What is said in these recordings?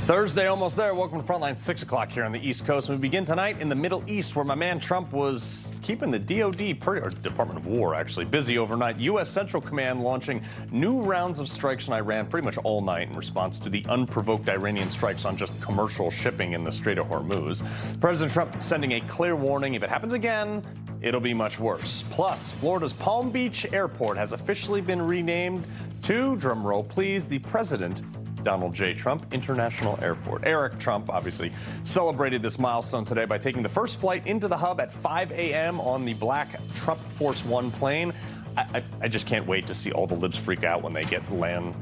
Thursday, almost there. Welcome to Frontline, 6 o'clock here on the East Coast. We begin tonight in the Middle East, where my man Trump was keeping the DOD, or Department of War, actually, busy overnight. U.S. Central Command launching new rounds of strikes in Iran pretty much all night in response to the unprovoked Iranian strikes on just commercial shipping in the Strait of Hormuz. President Trump sending a clear warning, if it happens again, it'll be much worse. Plus, Florida's Palm Beach Airport has officially been renamed to, drumroll please, the President Donald J. Trump International Airport. Eric Trump obviously celebrated this milestone today by taking the first flight into the hub at 5 a.m. on the black Trump Force One plane. I just can't wait to see all the libs freak out when they land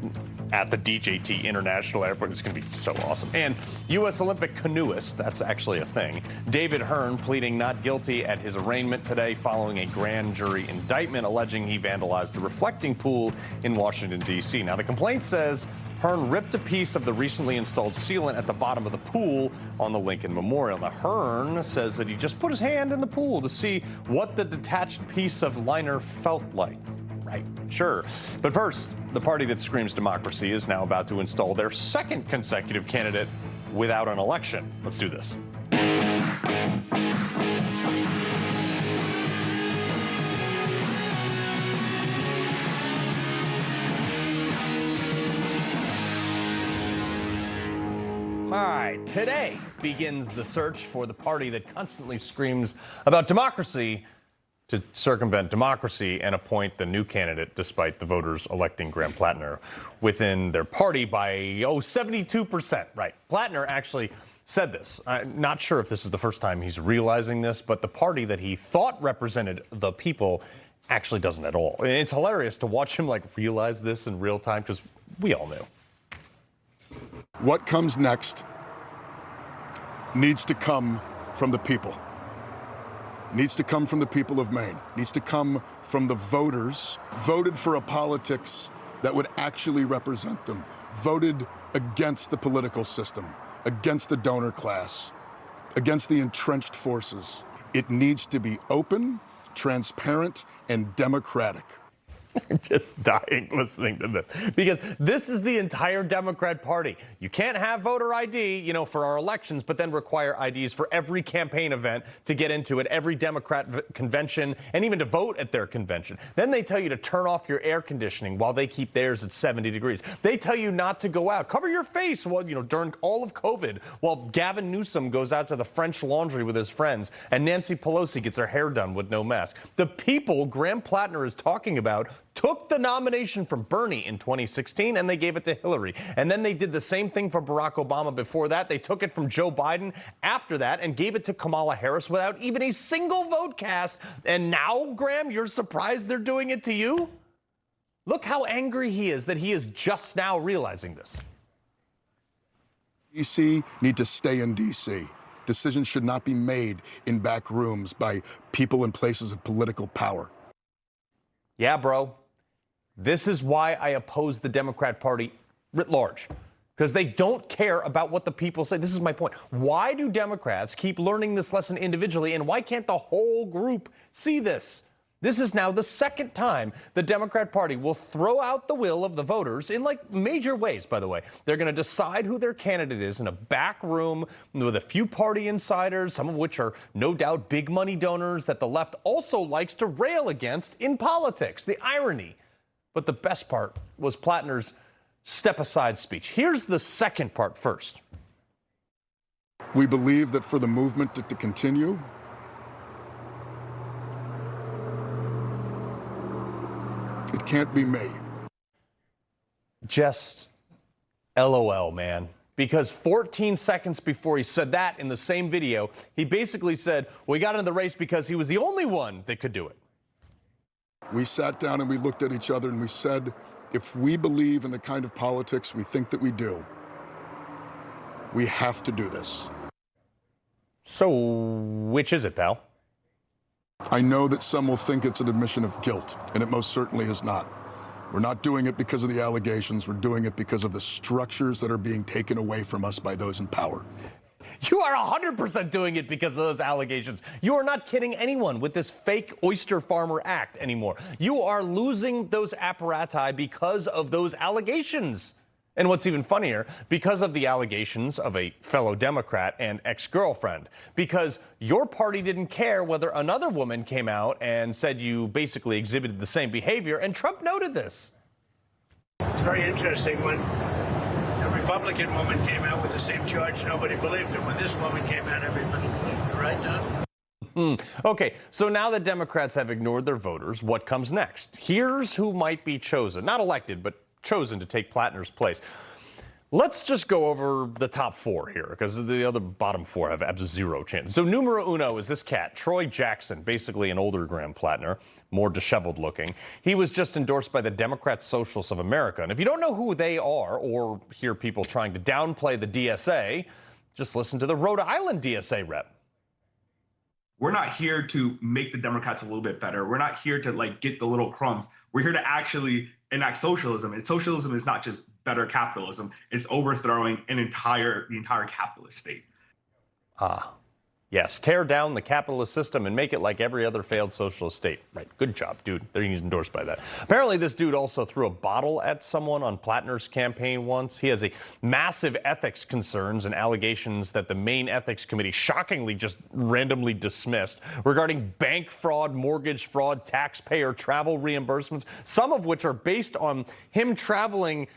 at the DJT International Airport. It's going to be so awesome. And U.S. Olympic canoeist, that's actually a thing, David Hearn pleading not guilty at his arraignment today following a grand jury indictment alleging he vandalized the reflecting pool in Washington, D.C. Now, the complaint says Hearn ripped a piece of the recently installed sealant at the bottom of the pool on the Lincoln Memorial. Now, Hearn says that he just put his hand in the pool to see what the detached piece of liner felt like. Right, sure. But first, the party that screams democracy is now about to install their second consecutive candidate without an election. Let's do this. All right, today begins the search for the party that constantly screams about democracy to circumvent democracy and appoint the new candidate despite the voters electing Graham Platner within their party by, 72%. Right. Platner actually said this. I'm not sure if this is the first time he's realizing this, but the party that he thought represented the people actually doesn't at all. And it's hilarious to watch him realize this in real time because we all knew. What comes next needs to come from the people. Needs to come from the people of Maine. Needs to come from the voters, voted for a politics that would actually represent them, voted against the political system, against the donor class, against the entrenched forces. It needs to be open, transparent, and democratic. I'm just dying listening to this because this is the entire Democrat Party. You can't have voter ID, for our elections, but then require IDs for every campaign event to get into it, every Democrat convention, and even to vote at their convention. Then they tell you to turn off your air conditioning while they keep theirs at 70 degrees. They tell you not to go out. Cover your face during all of COVID while Gavin Newsom goes out to the French Laundry with his friends and Nancy Pelosi gets her hair done with no mask. The people Graham Platner is talking about took the nomination from Bernie in 2016 and they gave it to Hillary. And then they did the same thing for Barack Obama before that. They took it from Joe Biden after that and gave it to Kamala Harris without even a single vote cast. And now, Graham, you're surprised they're doing it to you? Look how angry he is that he is just now realizing this. D.C. need to stay in D.C. Decisions should not be made in back rooms by people in places of political power. Yeah, bro. This is why I oppose the Democrat Party writ large, because they don't care about what the people say. This is my point. Why do Democrats keep learning this lesson individually, and why can't the whole group see this? This is now the second time the Democrat Party will throw out the will of the voters in major ways, by the way. They're going to decide who their candidate is in a back room with a few party insiders, some of which are no doubt big money donors that the left also likes to rail against in politics. The irony. But the best part was Platner's step aside speech. Here's the second part first. We believe that for the movement to continue, it can't be made. Just LOL, man. Because 14 seconds before he said that in the same video, he basically said, we got into the race because he was the only one that could do it. We sat down and we looked at each other and we said, if we believe in the kind of politics we think that we do, we have to do this. So which is it, pal? I know that some will think it's an admission of guilt, and it most certainly is not. We're not doing it because of the allegations. We're doing it because of the structures that are being taken away from us by those in power. You are 100% doing it because of those allegations. You are not kidding anyone with this fake Oyster Farmer Act anymore. You are losing those apparati because of those allegations. And what's even funnier, because of the allegations of a fellow Democrat and ex-girlfriend, because your party didn't care whether another woman came out and said you basically exhibited the same behavior, and Trump noted this. It's very interesting. When a Republican woman came out with the same charge, nobody believed her. When this woman came out, everybody believed her, right, Tom? Okay, so now that Democrats have ignored their voters, what comes next? Here's who might be chosen, not elected, but chosen to take Platner's place. Let's just go over the top four here, because the other bottom four have absolutely zero chance. So numero uno is this cat, Troy Jackson, basically an older Graham Platner, more disheveled looking. He was just endorsed by the Democrat Socialists of America. And if you don't know who they are, or hear people trying to downplay the DSA, just listen to the Rhode Island DSA rep. We're not here to make the Democrats a little bit better. We're not here to get the little crumbs. We're here to actually enact socialism. And socialism is not just better capitalism. It's overthrowing the entire capitalist state. Yes, tear down the capitalist system and make it like every other failed socialist state. Right, good job, dude. He's endorsed by that. Apparently, this dude also threw a bottle at someone on Platner's campaign once. He has a massive ethics concerns and allegations that the Maine Ethics Committee shockingly just randomly dismissed regarding bank fraud, mortgage fraud, taxpayer travel reimbursements, some of which are based on him traveling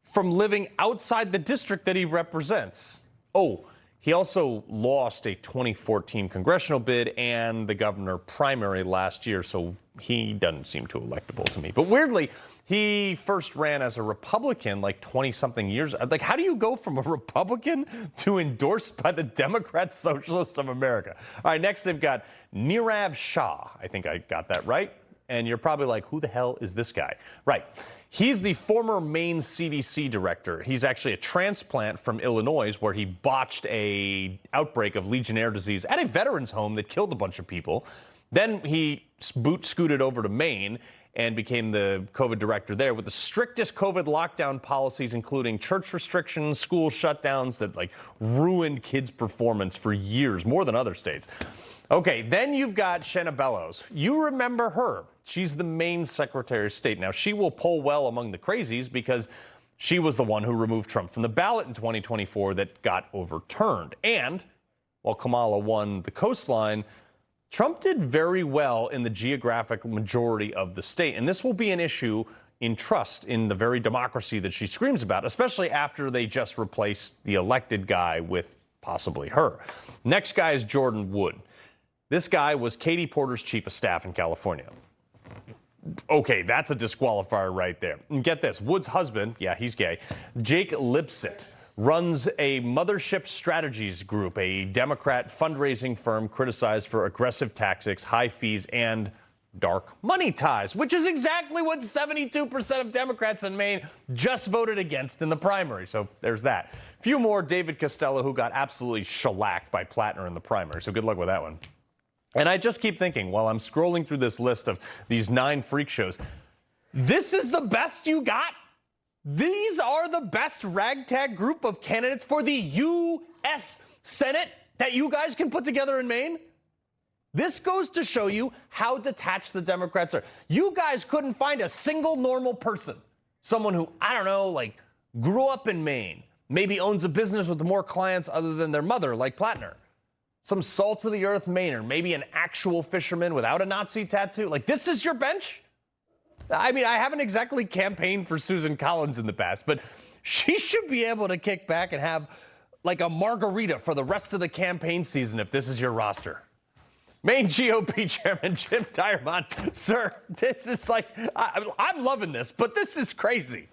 from living outside the district that he represents. Oh, he also lost a 2014 congressional bid and the governor primary last year, so he doesn't seem too electable to me. But weirdly, he first ran as a Republican 20-something years. How do you go from a Republican to endorsed by the Democrat Socialists of America? All right, next they've got Nirav Shah. I think I got that right. And you're probably like, who the hell is this guy? Right. He's the former Maine CDC director. He's actually a transplant from Illinois where he botched a outbreak of Legionnaire disease at a veterans home that killed a bunch of people. Then he scooted over to Maine and became the COVID director there with the strictest COVID lockdown policies, including church restrictions, school shutdowns that ruined kids' performance for years, more than other states. Okay, then you've got Shenna Bellows. You remember her. She's the Maine Secretary of State. Now, she will poll well among the crazies because she was the one who removed Trump from the ballot in 2024 that got overturned. And while Kamala won the coastline, Trump did very well in the geographic majority of the state. And this will be an issue in trust in the very democracy that she screams about, especially after they just replaced the elected guy with possibly her. Next guy is Jordan Wood. This guy was Katie Porter's chief of staff in California. Okay, that's a disqualifier right there. And get this, Wood's husband, yeah, he's gay, Jake Lipset, runs a Mothership Strategies Group, a Democrat fundraising firm criticized for aggressive tactics, high fees, and dark money ties, which is exactly what 72% of Democrats in Maine just voted against in the primary. So there's that. Few more, David Costello, who got absolutely shellacked by Platner in the primary. So good luck with that one. And I just keep thinking, while I'm scrolling through this list of these 9 freak shows, this is the best you got? These are the best ragtag group of candidates for the U.S. Senate that you guys can put together in Maine? This goes to show you how detached the Democrats are. You guys couldn't find a single normal person, someone who, I don't know, grew up in Maine, maybe owns a business with more clients other than their mother, like Platner. Some salt-of-the-earth Mainer, maybe an actual fisherman without a Nazi tattoo. This is your bench? I mean, I haven't exactly campaigned for Susan Collins in the past, but she should be able to kick back and have a margarita for the rest of the campaign season if this is your roster. Maine GOP Chairman Jim Deyermond, sir, this is I'm loving this, but this is crazy.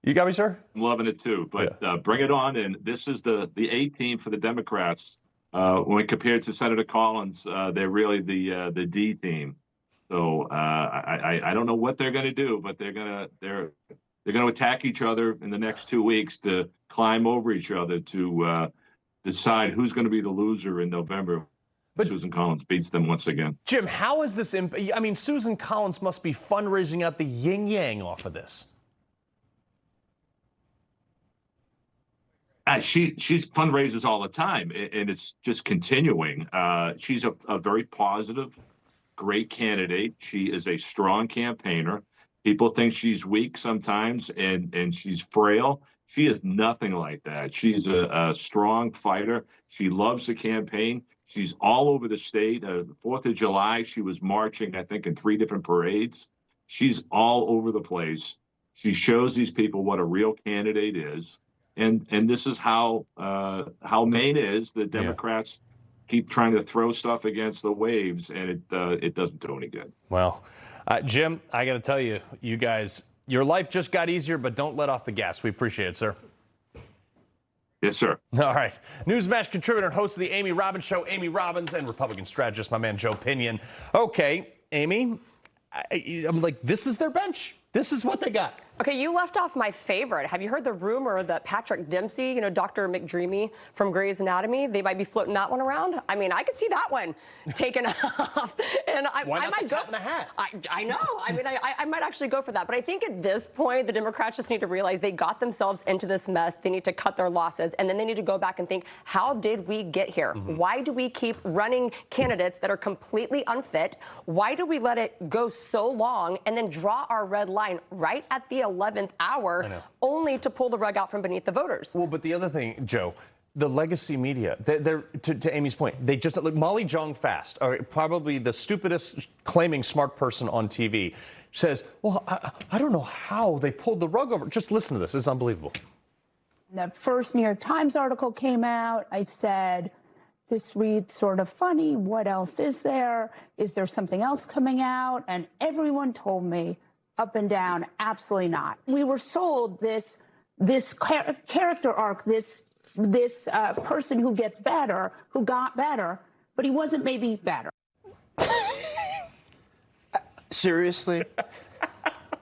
You got me, sir? I'm loving it too, but bring it on. And this is the A team for the Democrats. When compared to Senator Collins, they're really the D team. So I don't know what they're going to do, but they're going to attack each other in the next 2 weeks to climb over each other to decide who's going to be the loser in November. But Susan Collins beats them once again. Jim, how is this? I mean, Susan Collins must be fundraising out the yin yang off of this. She's fundraisers all the time, and it's just continuing. She's a very positive, great candidate. She is a strong campaigner. People think she's weak sometimes and she's frail. She is nothing like that. She's a strong fighter. She loves the campaign. She's all over the state. 4th of July, she was marching, I think, in 3 different parades. She's all over the place. She shows these people what a real candidate is. And this is how Maine is. The Democrats keep trying to throw stuff against the waves, and it doesn't do any good. Well, Jim, I got to tell you, you guys, your life just got easier, but don't let off the gas. We appreciate it, sir. Yes, sir. All right. Newsmax contributor and host of the Amy Robbins Show, Amy Robbins, and Republican strategist, my man Joe Pinion. Okay, Amy, I'm like, this is their bench. This is what they got. Okay, you left off my favorite. Have you heard the rumor that Patrick Dempsey, Dr. McDreamy from Grey's Anatomy, they might be floating that one around? I mean, I could see that one taken off. And I might go. I know. I mean, I might actually go for that. But I think at this point, the Democrats just need to realize they got themselves into this mess. They need to cut their losses. And then they need to go back and think, how did we get here? Why do we keep running candidates that are completely unfit? Why do we let it go so long and then draw our red line right at the 11th hour, only to pull the rug out from beneath the voters? Well, but the other thing, Joe, the legacy media, they're to Amy's point, they just look. Molly Jong Fast, probably the stupidest claiming smart person on TV, says, well, I don't know how they pulled the rug over. Just listen to this. It's unbelievable. The first New York Times article came out. I said, this reads sort of funny. What else is there? Is there something else coming out? And everyone told me, up and down, absolutely not. We were sold this character arc, this person who gets better, who got better, but he wasn't maybe better. Seriously?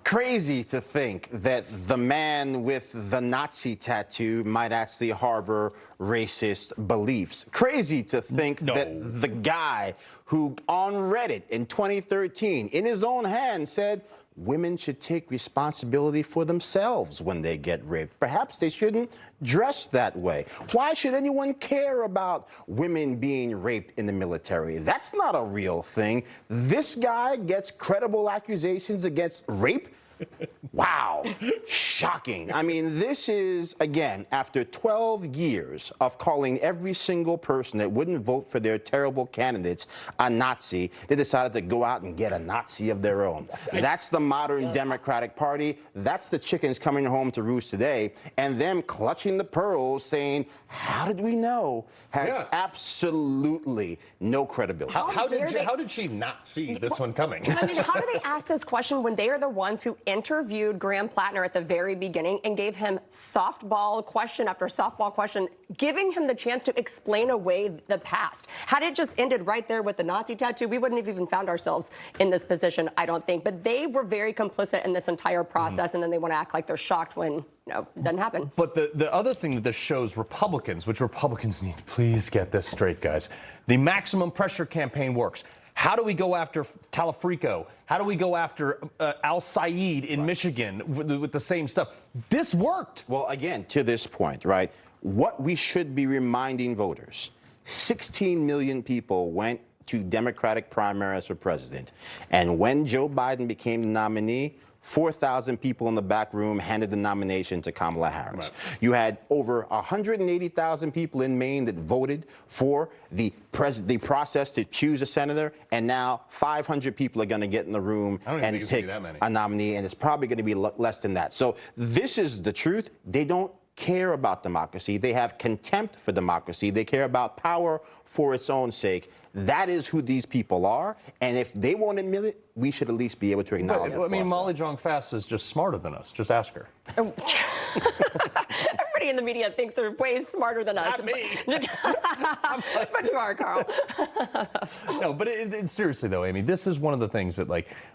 Crazy to think that the man with the Nazi tattoo might actually harbor racist beliefs. Crazy to think that the guy who on Reddit in 2013, in his own hand, said women should take responsibility for themselves when they get raped. Perhaps they shouldn't dress that way. Why should anyone care about women being raped in the military? That's not a real thing. This guy gets credible accusations against rape. Wow, shocking. I mean, this is, again, after 12 years of calling every single person that wouldn't vote for their terrible candidates a Nazi, they decided to go out and get a Nazi of their own. That's the modern Democratic Party. That's the chickens coming home to roost today, and them clutching the pearls saying, how did we know, has absolutely no credibility. How did she not see this one coming? I mean, how do they ask this question when they are the ones who interviewed Graham Platner at the very beginning and gave him softball question after softball question, giving him the chance to explain away the past? Had it just ended right there with the Nazi tattoo, we wouldn't have even found ourselves in this position, I don't think. But they were very complicit in this entire process, and then they want to act like they're shocked when it doesn't happen. But the other thing that this shows Republicans, which Republicans need, please get this straight, guys. The maximum pressure campaign works. How do we go after Talafrico? How do we go after Al Said in Michigan with the same stuff? This worked. Well, again, to this point, right, what we should be reminding voters, 16 million people went to Democratic primaries for president. And when Joe Biden became the nominee, 4,000 people in the back room handed the nomination to Kamala Harris. Right. You had over 180,000 people in Maine that voted for the process to choose a senator, and now 500 people are going to get in the room and pick a nominee, and it's probably going to be less than that. So this is the truth. They don't care about democracy. They have contempt for democracy. They care about power for its own sake. That is who these people are, and if they won't admit it, we should at least be able to acknowledge it. I mean, Molly Jong Fast is just smarter than us. Just ask her. Everybody in the media thinks they're way smarter than us. Not me. But you are, Carl. No, but seriously though, Amy, this is one of the things that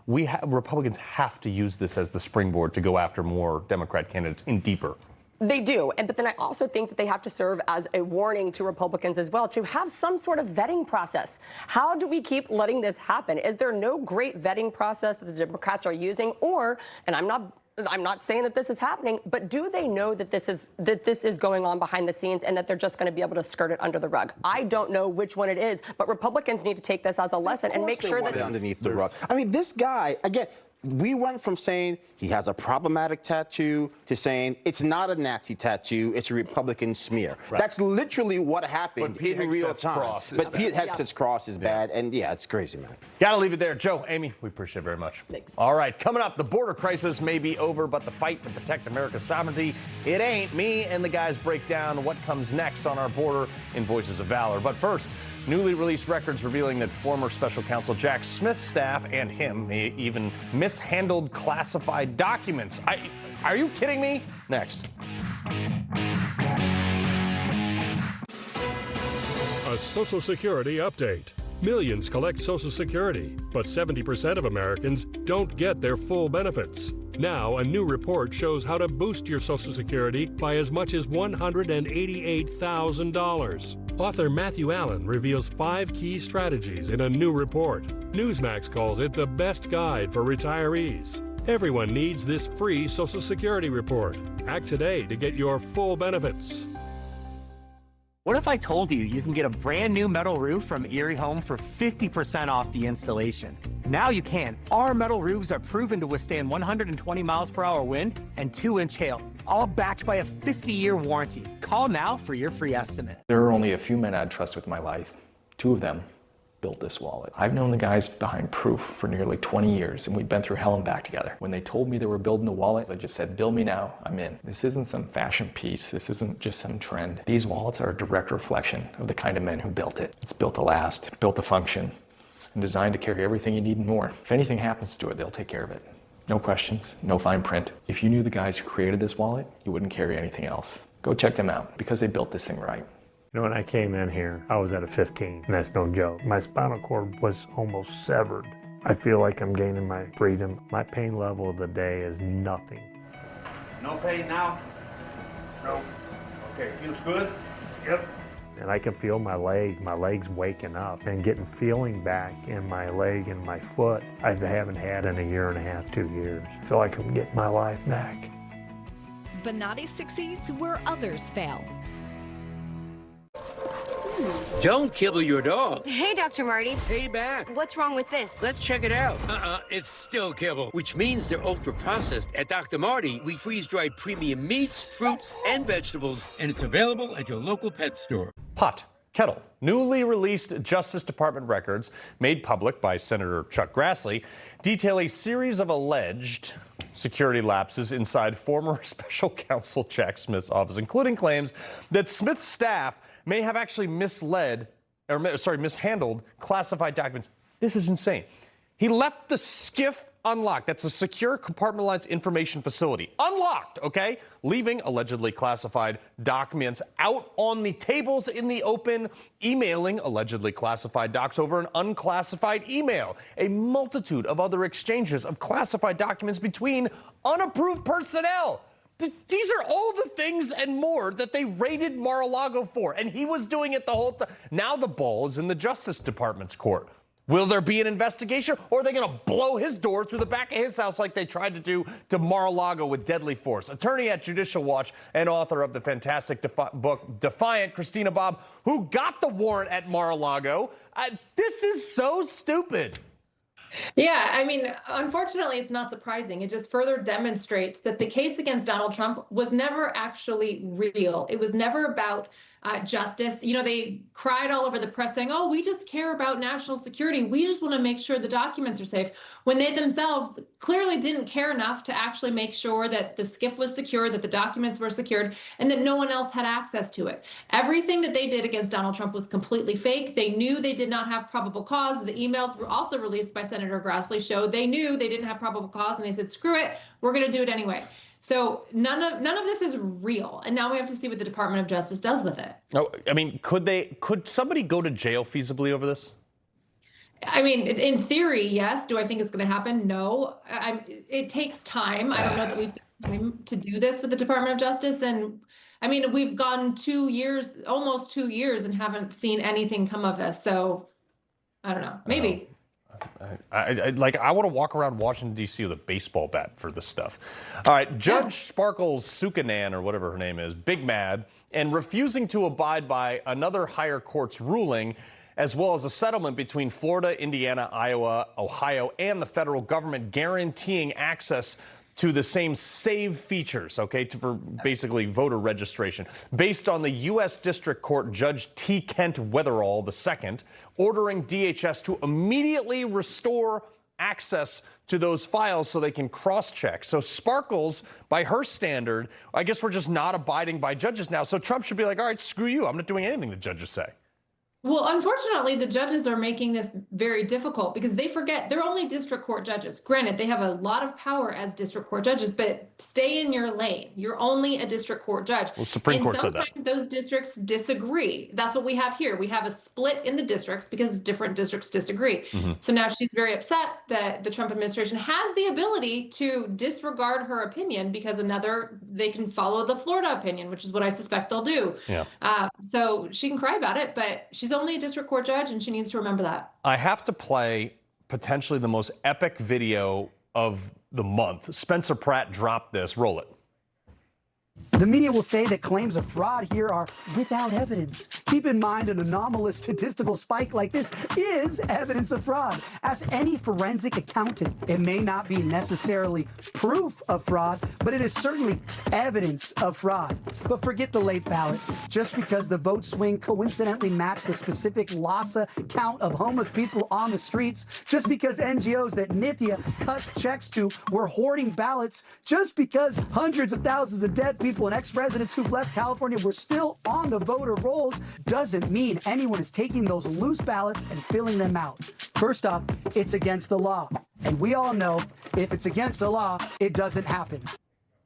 Republicans have to use this as the springboard to go after more Democrat candidates in deeper. They do, but then I also think that they have to serve as a warning to Republicans as well, to have some sort of vetting process. How do we keep letting this happen? Is there no great vetting process that the Democrats are using? Or, and I'm not saying that this is happening, but do they know that this is going on behind the scenes and that they're just going to be able to skirt it under the rug? I don't know which one it is, but Republicans need to take this as a lesson and make sure that underneath the rug. I mean, this guy, again, We went from saying he has a problematic tattoo to saying it's not a Nazi tattoo, it's a Republican smear. Right. That's literally what happened in real time. But Pete Hegseth's cross is bad, and yeah, it's crazy, man. Gotta leave it there. Joe, Amy, we appreciate it very much. Thanks. All right, coming up, the border crisis may be over, but the fight to protect America's sovereignty, it ain't. Me and the guys break down what comes next on our border in Voices of Valor. But first, newly released records revealing that former special counsel Jack Smith's staff and him may even mishandled classified documents. Are you kidding me? Next. A Social Security update. Millions collect Social Security, but 70% of Americans don't get their full benefits. Now, a new report shows how to boost your Social Security by as much as $188,000. Author Matthew Allen reveals 5 key strategies in a new report. Newsmax calls it the best guide for retirees. Everyone needs this free Social Security report. Act today to get your full benefits. What if I told you you can get a brand new metal roof from Erie Home for 50% off the installation? Now you can. Our metal roofs are proven to withstand 120 miles per hour wind and 2-inch hail, all backed by a 50-year warranty. Call now for your free estimate. There are only a few men I'd trust with my life. 2 of them built this wallet. I've known the guys behind Proof for nearly 20 years, and we've been through hell and back together. When they told me they were building the wallet, I just said, bill me now, I'm in. This isn't some fashion piece. This isn't just some trend. These wallets are a direct reflection of the kind of men who built it. It's built to last, built to function, and designed to carry everything you need and more. If anything happens to it, they'll take care of it. No questions, no fine print. If you knew the guys who created this wallet, you wouldn't carry anything else. Go check them out, because they built this thing right. You know, when I came in here, I was at a 15, and that's no joke. My spinal cord was almost severed. I feel like I'm gaining my freedom. My pain level of the day is nothing. No pain now? No. Okay, feels good? Yep. And I can feel my legs waking up and getting feeling back in my leg and my foot I haven't had in a year and a half, 2 years. I feel like I'm getting my life back. Venati succeeds where others fail. Don't kibble your dog. Hey, Dr. Marty. Hey, back. What's wrong with this? Let's check it out. It's still kibble, which means they're ultra-processed. At Dr. Marty, we freeze-dry premium meats, fruits, and vegetables, and it's available at your local pet store. Pot, kettle. Newly released Justice Department records made public by Senator Chuck Grassley detail a series of alleged security lapses inside former special counsel Jack Smith's office, including claims that Smith's staff may have actually mishandled classified documents. This is insane. He left the SCIF unlocked. That's a secure compartmentalized information facility. Unlocked, okay? Leaving allegedly classified documents out on the tables in the open, emailing allegedly classified docs over an unclassified email. A multitude of other exchanges of classified documents between unapproved personnel. These are all the things and more that they raided Mar-a-Lago for, and he was doing it the whole time. Now the ball is in the Justice Department's court. Will there be an investigation, or are they going to blow his door through the back of his house like they tried to do to Mar-a-Lago with deadly force? Attorney at Judicial Watch and author of the fantastic book Defiant, Christina Bobb, who got the warrant at Mar-a-Lago. This is so stupid. Yeah, I mean, unfortunately, it's not surprising. It just further demonstrates that the case against Donald Trump was never actually real. It was never about justice. You know, they cried all over the press saying, oh, we just care about national security. We just want to make sure the documents are safe, when they themselves clearly didn't care enough to actually make sure that the SCIF was secure, that the documents were secured, and that no one else had access to it. Everything that they did against Donald Trump was completely fake. They knew they did not have probable cause. The emails were also released by Senator Grassley showed they knew they didn't have probable cause, and they said, screw it, we're going to do it anyway. So none of this is real, and now we have to see what the Department of Justice does with it. Oh, I mean, could somebody go to jail feasibly over this? I mean, in theory, yes. Do I think it's going to happen? No. It takes time. I don't know that we've got time to do this with the Department of Justice, and I mean, we've gone 2 years, almost 2 years, and haven't seen anything come of this. So I don't know. Maybe. I want to walk around Washington, D.C. with a baseball bat for this stuff. All right, Judge Sparkles Sukanan, or whatever her name is, big mad, and refusing to abide by another higher court's ruling as well as a settlement between Florida, Indiana, Iowa, Ohio, and the federal government guaranteeing access to the same save features, okay, for basically voter registration, based on the U.S. District Court Judge T. Kent Weatherall II ordering DHS to immediately restore access to those files so they can cross-check. So Sparkles, by her standard, I guess we're just not abiding by judges now. So Trump should be like, all right, screw you. I'm not doing anything the judges say. Well, unfortunately, the judges are making this very difficult because they forget they're only district court judges. Granted, they have a lot of power as district court judges, but stay in your lane. You're only a district court judge. Well, Supreme Court said that. And sometimes those districts disagree. That's what we have here. We have a split in the districts because different districts disagree. So now she's very upset that the Trump administration has the ability to disregard her opinion because they can follow the Florida opinion, which is what I suspect they'll do. Yeah. So she can cry about it, but she's only a district court judge, and she needs to remember that. I have to play potentially the most epic video of the month. Spencer Pratt dropped this. Roll it. The media will say that claims of fraud here are without evidence. Keep in mind, an anomalous statistical spike like this is evidence of fraud. Ask any forensic accountant. It may not be necessarily proof of fraud, but it is certainly evidence of fraud. But forget the late ballots. Just because the vote swing coincidentally matched the specific Lhasa count of homeless people on the streets, just because NGOs that Nithya cuts checks to were hoarding ballots, just because hundreds of thousands of dead people and ex-residents who've left California were still on the voter rolls, doesn't mean anyone is taking those loose ballots and filling them out. First off, it's against the law. And we all know if it's against the law, it doesn't happen.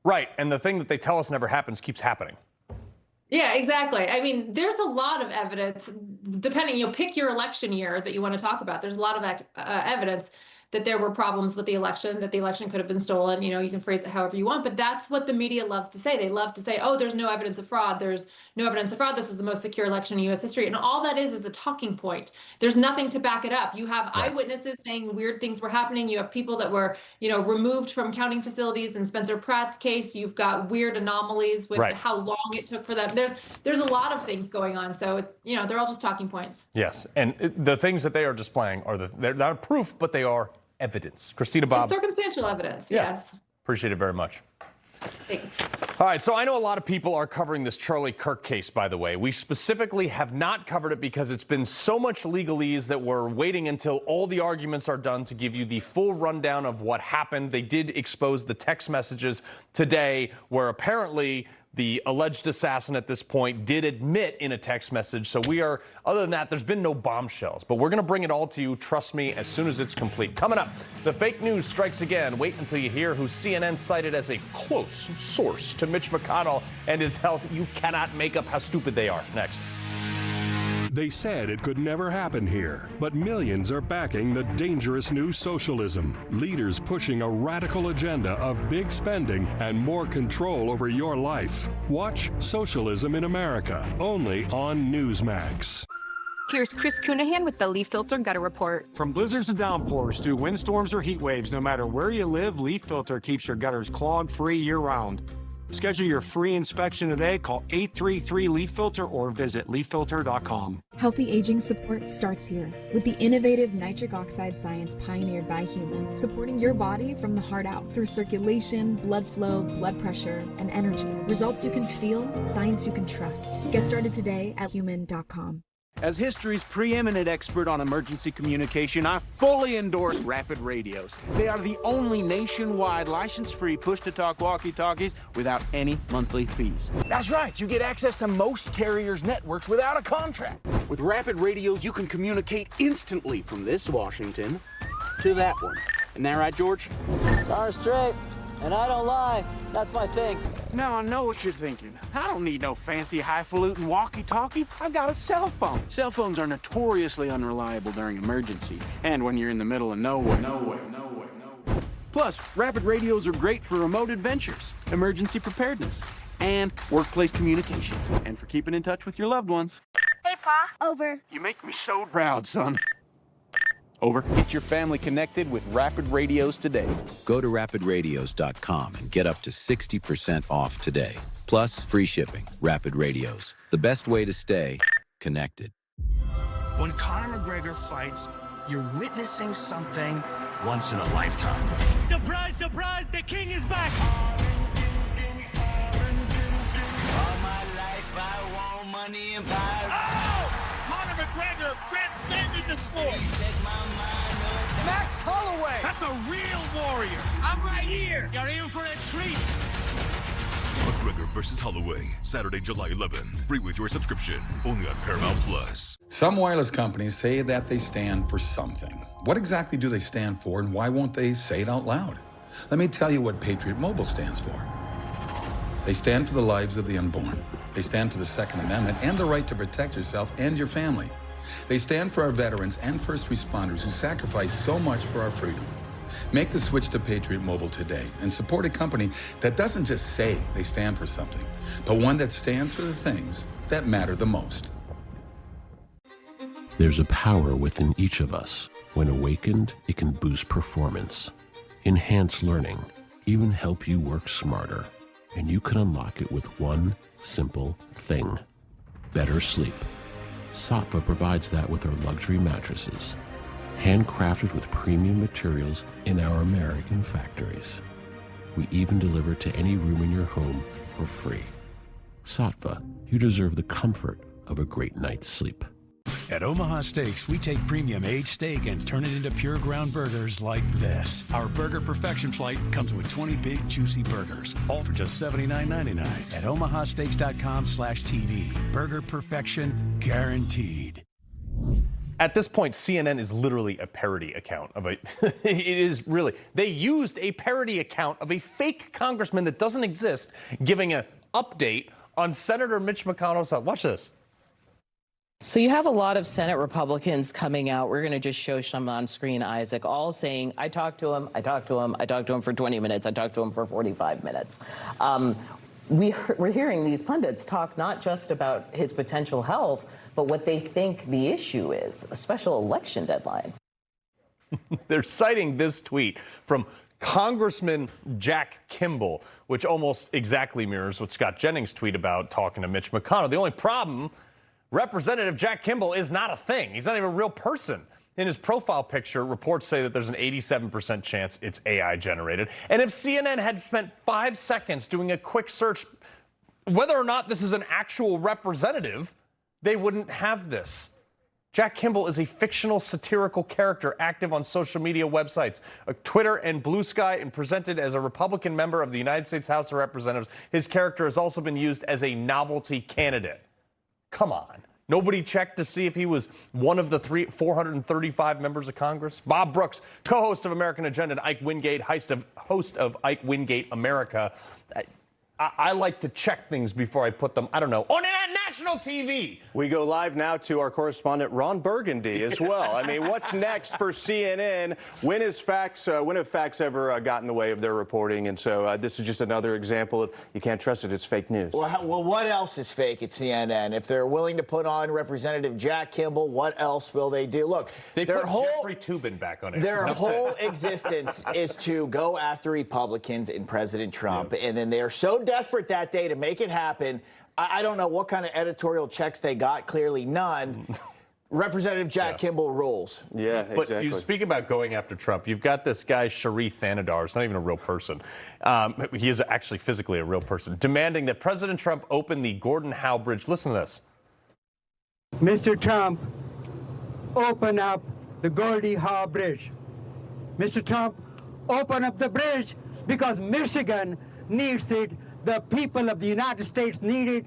Right. And the thing that they tell us never happens keeps happening. Yeah, exactly. I mean, there's a lot of evidence, depending, pick your election year that you want to talk about. There's a lot of evidence that there were problems with the election, that the election could have been stolen. You can phrase it however you want, but that's what the media loves to say. They love to say, oh, there's no evidence of fraud. There's no evidence of fraud. This was the most secure election in U.S. history. And all that is a talking point. There's nothing to back it up. You have eyewitnesses saying weird things were happening. You have people that were, removed from counting facilities. In Spencer Pratt's case, you've got weird anomalies with how long it took for them. There's a lot of things going on. So, they're all just talking points. Yes. And the things that they are displaying they're not proof, but they are evidence. Christina Bobb. It's circumstantial evidence, yes. Appreciate it very much. Thanks. All right, so I know a lot of people are covering this Charlie Kirk case, by the way. We specifically have not covered it because it's been so much legalese that we're waiting until all the arguments are done to give you the full rundown of what happened. They did expose the text messages today where apparently the alleged assassin at this point did admit in a text message. So other than that, there's been no bombshells. But we're going to bring it all to you, trust me, as soon as it's complete. Coming up, the fake news strikes again. Wait until you hear who CNN cited as a close source to Mitch McConnell and his health. You cannot make up how stupid they are. Next. They said it could never happen here, but millions are backing the dangerous new socialism. Leaders pushing a radical agenda of big spending and more control over your life. Watch Socialism in America, only on Newsmax. Here's Chris Cunahan with the Leaf Filter Gutter Report. From blizzards to downpours to windstorms or heat waves, no matter where you live, Leaf Filter keeps your gutters clog-free year-round. Schedule your free inspection today. Call 833-LEAF-FILTER or visit leaffilter.com. Healthy aging support starts here with the innovative nitric oxide science pioneered by Human, supporting your body from the heart out through circulation, blood flow, blood pressure, and energy. Results you can feel, science you can trust. Get started today at human.com. As history's preeminent expert on emergency communication, I fully endorse Rapid Radios. They are the only nationwide license-free push-to-talk walkie-talkies without any monthly fees. That's right, you get access to most carriers' networks without a contract. With Rapid Radios, you can communicate instantly from this Washington to that one. Isn't that right, George? Darn straight. And I don't lie. That's my thing. Now I know what you're thinking. I don't need no fancy highfalutin walkie-talkie. I've got a cell phone. Cell phones are notoriously unreliable during emergency and when you're in the middle of nowhere. Plus, Rapid Radios are great for remote adventures, emergency preparedness, and workplace communications, and for keeping in touch with your loved ones. Hey, Pa. Over. You make me so proud, son. Over. Get your family connected with Rapid Radios today. Go to rapidradios.com and get up to 60% off today. Plus, free shipping. Rapid Radios, the best way to stay connected. When Conor McGregor fights, you're witnessing something once in a lifetime. Surprise, surprise, the king is back! All my life I want money and power. Oh! Conor McGregor transcended the sport! Max Holloway! That's a real warrior! I'm right here! You're in for a treat! McGregor versus Holloway, Saturday, July 11th. Free with your subscription, only on Paramount Plus. Some wireless companies say that they stand for something. What exactly do they stand for, and why won't they say it out loud? Let me tell you what Patriot Mobile stands for. They stand for the lives of the unborn. They stand for the Second Amendment and the right to protect yourself and your family. They stand for our veterans and first responders who sacrifice so much for our freedom. Make the switch to Patriot Mobile today and support a company that doesn't just say they stand for something, but one that stands for the things that matter the most. There's a power within each of us. When awakened, it can boost performance, enhance learning, even help you work smarter. And you can unlock it with one simple thing: better sleep. Saatva provides that with our luxury mattresses, handcrafted with premium materials in our American factories. We even deliver to any room in your home for free. Saatva, you deserve the comfort of a great night's sleep. At Omaha Steaks, we take premium aged steak and turn it into pure ground burgers like this. Our Burger Perfection Flight comes with 20 big, juicy burgers, all for just $79.99 at omahasteaks.com/TV. Burger Perfection guaranteed. At this point, CNN is literally a parody account of a. It is really. They used a parody account of a fake congressman that doesn't exist, giving an update on Senator Mitch McConnell's health. Watch this. So you have a lot of Senate Republicans coming out. We're going to just show some on screen, Isaac, all saying, I talked to him, I talked to him, I talked to him for 20 minutes, I talked to him for 45 minutes. We're hearing these pundits talk not just about his potential health, but what they think the issue is, a special election deadline. They're citing this tweet from Congressman Jack Kimball, which almost exactly mirrors what Scott Jennings' tweet about talking to Mitch McConnell. The only problem, Representative Jack Kimball is not a thing. He's not even a real person. In his profile picture, reports say that there's an 87% chance it's AI generated. And if CNN had spent 5 seconds doing a quick search, whether or not this is an actual representative, they wouldn't have this. Jack Kimball is a fictional satirical character active on social media websites, Twitter and Blue Sky, and presented as a Republican member of the United States House of Representatives. His character has also been used as a novelty candidate. Come on. Nobody checked to see if he was one of the 435 members of Congress? Bob Brooks, co-host of American Agenda, and Ike Wingate, host of Ike Wingate America. I like to check things before I put them, I don't know, on national TV. We go live now to our correspondent, Ron Burgundy, as well. I mean, what's next for CNN? When have facts ever got in the way of their reporting? And so this is just another example of you can't trust it. It's fake news. Well, what else is fake at CNN? If they're willing to put on Representative Jack Kimball, what else will they do? Look, they put Jeffrey Toobin back on it. Their whole existence is to go after Republicans and President Trump. Yeah. And then they are so desperate that day to make it happen. I don't know what kind of editorial checks they got. Clearly none. Representative Jack Kimball rules. Yeah, but exactly. You speak about going after Trump. You've got this guy, Sharif Thanadar. It's not even a real person. He is actually physically a real person, demanding that President Trump open the Gordon Howe Bridge. Listen to this. Mr. Trump, open up the Gordie Howe Bridge. Mr. Trump, open up the bridge because Michigan needs it. The people of the United States need it.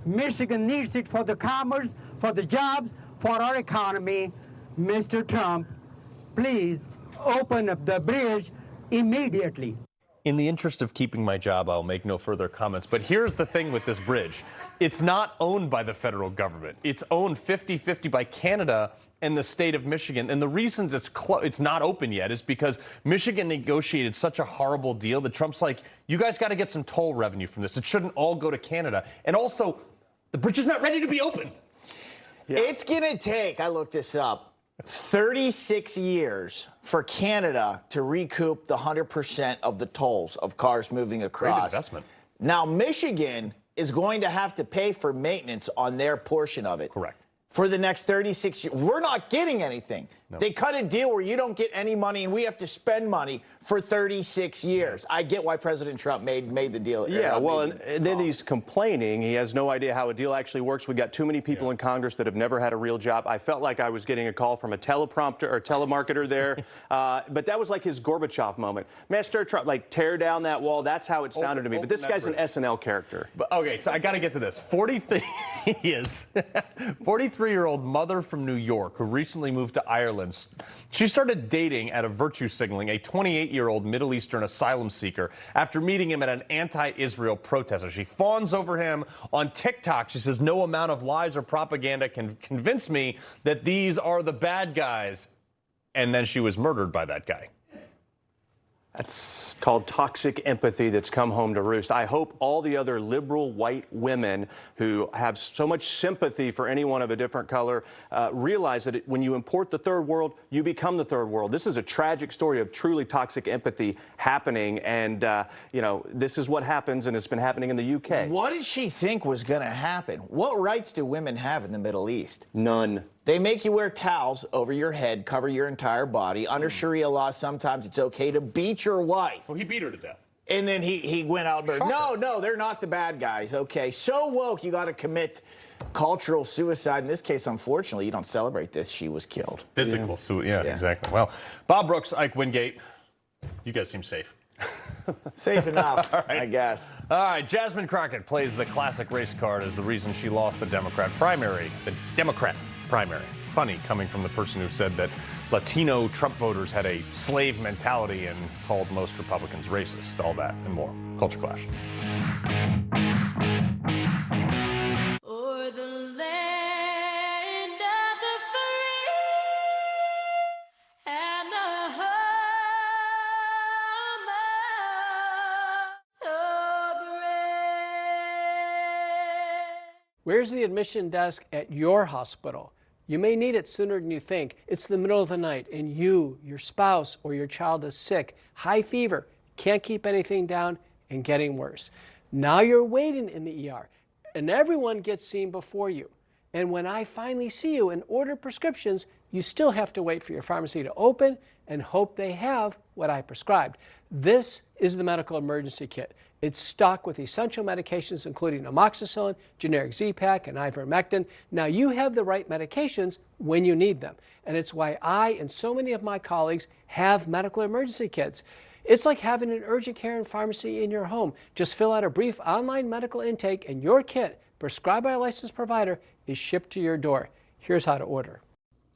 Michigan needs it for the commerce, for the jobs, for our economy. Mr. Trump, please open up the bridge immediately. In the interest of keeping my job, I'll make no further comments. But here's the thing with this bridge. It's not owned by the federal government. It's owned 50-50 by Canada and the state of Michigan. And the reasons it's not open yet is because Michigan negotiated such a horrible deal that Trump's like, you guys got to get some toll revenue from this. It shouldn't all go to Canada. And also, the bridge is not ready to be open. Yeah. It's going to take, I looked this up, 36 years for Canada to recoup the 100% of the tolls of cars moving across. Great investment. Now, Michigan is going to have to pay for maintenance on their portion of it. Correct. for the next 36 years. We're not getting anything. No. They cut a deal where you don't get any money and we have to spend money for 36 years. I get why President Trump made the deal. Yeah, well, and then he's complaining. He has no idea how a deal actually works. We got too many people in Congress that have never had a real job. I felt like I was getting a call from a teleprompter or telemarketer there. But that was like his Gorbachev moment. Mr. Trump, like, tear down that wall. That's how it sounded to me. But this guy's an SNL character. But, okay, so I got to get to this. 43-year-old mother from New York who recently moved to Ireland. She started dating at a virtue signaling a 28-year-old Middle Eastern asylum seeker after meeting him at an anti-Israel protest. She fawns over him on TikTok. She says, no amount of lies or propaganda can convince me that these are the bad guys. And then she was murdered by that guy. That's called toxic empathy that's come home to roost. I hope all the other liberal white women who have so much sympathy for anyone of a different color realize that when you import the third world, you become the third world. This is a tragic story of truly toxic empathy happening. And, you know, this is what happens, and it's been happening in the UK. What did she think was going to happen? What rights do women have in the Middle East? None. They make you wear towels over your head, cover your entire body. Under Sharia law, sometimes it's okay to beat your wife. Well, he beat her to death. And then he went out and no, they're not the bad guys. Okay, so woke, you got to commit cultural suicide. In this case, unfortunately, you don't celebrate this. She was killed. Physical suicide, yeah, exactly. Well, Bob Brooks, Ike Wingate, you guys seem safe. Safe enough, right. I guess. All right, Jasmine Crockett plays the classic race card as the reason she lost the Democrat primary. Funny, coming from the person who said that Latino Trump voters had a slave mentality and called most Republicans racist. All that and more. Culture Clash. O'er the land of the free and the home of the brave. Where's the admission desk at your hospital? You may need it sooner than you think. It's the middle of the night and you, your spouse, or your child is sick, high fever, can't keep anything down, and getting worse. Now you're waiting in the ER, and everyone gets seen before you. And when I finally see you and order prescriptions, you still have to wait for your pharmacy to open and hope they have what I prescribed. This is the medical emergency kit. It's stocked with essential medications, including amoxicillin, generic Z-Pak, and ivermectin. Now you have the right medications when you need them. And it's why I and so many of my colleagues have medical emergency kits. It's like having an urgent care and pharmacy in your home. Just fill out a brief online medical intake and your kit, prescribed by a licensed provider, is shipped to your door. Here's how to order.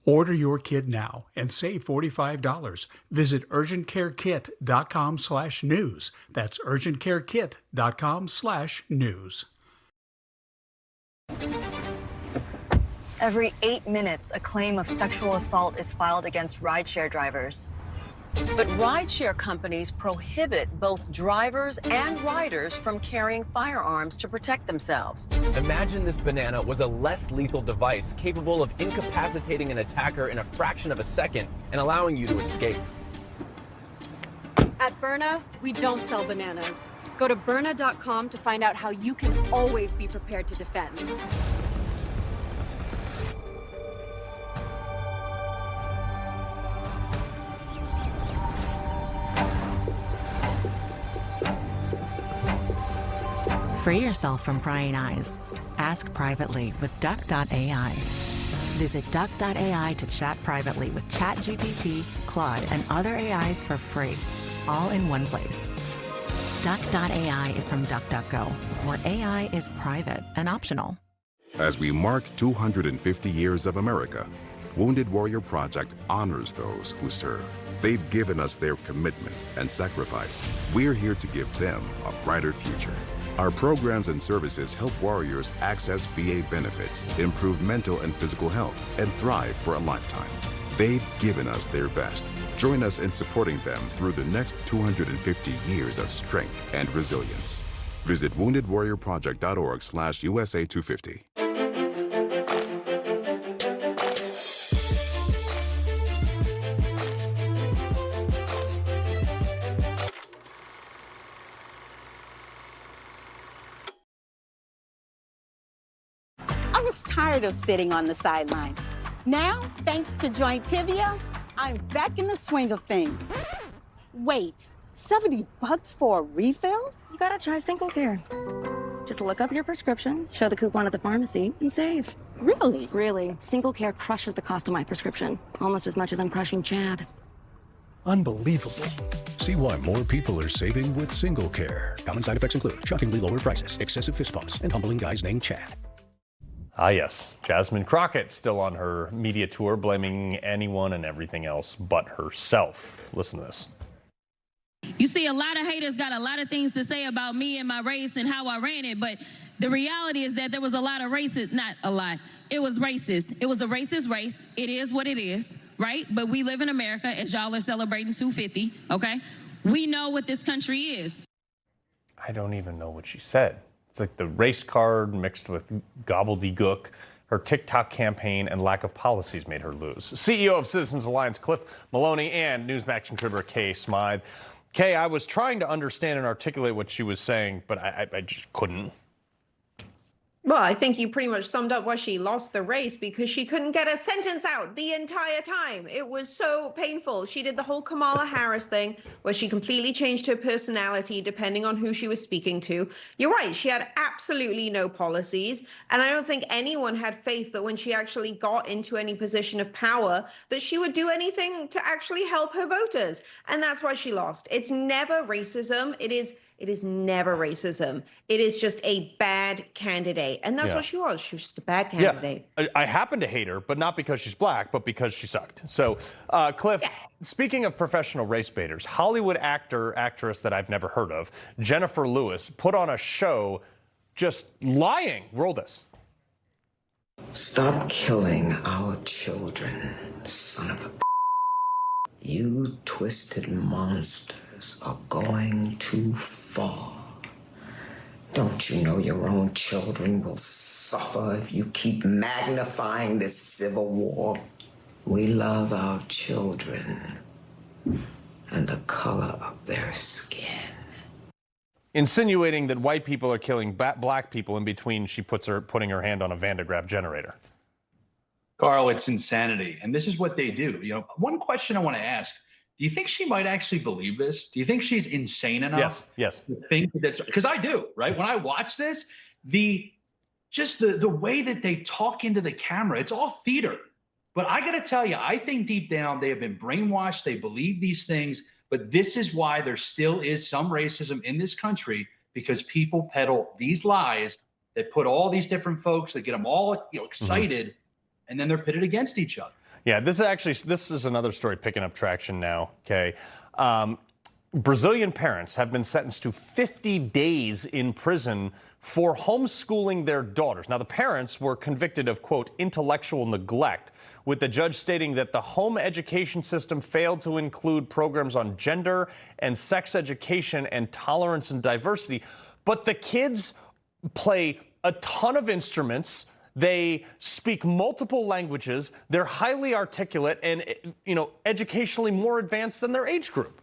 Order your kit now and save $45. Visit urgentcarekit.com/news. That's urgentcarekit.com/news. Every 8 minutes, a claim of sexual assault is filed against rideshare drivers. But rideshare companies prohibit both drivers and riders from carrying firearms to protect themselves. Imagine this banana was a less lethal device capable of incapacitating an attacker in a fraction of a second and allowing you to escape. At Byrna, we don't sell bananas. Go to Byrna.com to find out how you can always be prepared to defend. Free yourself from prying eyes. Ask privately with Duck.ai. Visit Duck.ai to chat privately with ChatGPT, Claude, and other AIs for free, all in one place. Duck.ai is from DuckDuckGo, where AI is private and optional. As we mark 250 years of America, Wounded Warrior Project honors those who serve. They've given us their commitment and sacrifice. We're here to give them a brighter future. Our programs and services help warriors access VA benefits, improve mental and physical health, and thrive for a lifetime. They've given us their best. Join us in supporting them through the next 250 years of strength and resilience. Visit woundedwarriorproject.org/USA 250. was tired of sitting on the sidelines. Now, thanks to Jointivia, I'm back in the swing of things. Wait, $70 for a refill? You gotta try Single Care. Just look up your prescription, show the coupon at the pharmacy, and save. Really? Really. Single Care crushes the cost of my prescription, almost as much as I'm crushing Chad. Unbelievable. See why more people are saving with Single Care. Common side effects include shockingly lower prices, excessive fist bumps, and humbling guys named Chad. Ah, yes. Jasmine Crockett still on her media tour, blaming anyone and everything else but herself. Listen to this. You see, a lot of haters got a lot of things to say about me and my race and how I ran it, but the reality is that there was a lot of racist, not a lot, it was racist. It was a racist race. It is what it is, right? But we live in America, as y'all are celebrating 250, okay? We know what this country is. I don't even know what she said. It's like the race card mixed with gobbledygook. Her TikTok campaign and lack of policies made her lose. CEO of Citizens Alliance, Cliff Maloney, and Newsmax contributor Kay Smythe. Kay, I was trying to understand and articulate what she was saying, but I just couldn't. Well, I think you pretty much summed up why she lost the race, because she couldn't get a sentence out the entire time. It was so painful. She did the whole Kamala Harris thing where she completely changed her personality depending on who she was speaking to. You're right. She had absolutely no policies. And I don't think anyone had faith that when she actually got into any position of power, that she would do anything to actually help her voters. And that's why she lost. It's never racism. It is never racism. It is just a bad candidate. And that's what she was. She was just a bad candidate. Yeah. I happen to hate her, but not because she's black, but because she sucked. So, Cliff, speaking of professional race baiters, Hollywood actress that I've never heard of, Jennifer Lewis, put on a show just lying. Roll this. Stop killing our children, son of a... You twisted monsters are going too far. Don't you know your own children will suffer if you keep magnifying this civil war? We love our children and the color of their skin. Insinuating that white people are killing black people in between she putting her hand on a Van de Graaff generator. Carl, it's insanity. And this is what they do. You know, one question I want to ask, do you think she might actually believe this? Do you think she's insane enough? Yes. To think that's, because I do, right? When I watch this, the way that they talk into the camera, it's all theater. But I got to tell you, I think deep down they have been brainwashed. They believe these things. But this is why there still is some racism in this country, because people peddle these lies that put all these different folks, that get them all excited, and then they're pitted against each other. Yeah, this is another story picking up traction now, okay? Brazilian parents have been sentenced to 50 days in prison for homeschooling their daughters. Now, the parents were convicted of, quote, intellectual neglect, with the judge stating that the home education system failed to include programs on gender and sex education and tolerance and diversity. But the kids play a ton of instruments. They speak multiple languages. They're highly articulate and, educationally more advanced than their age group.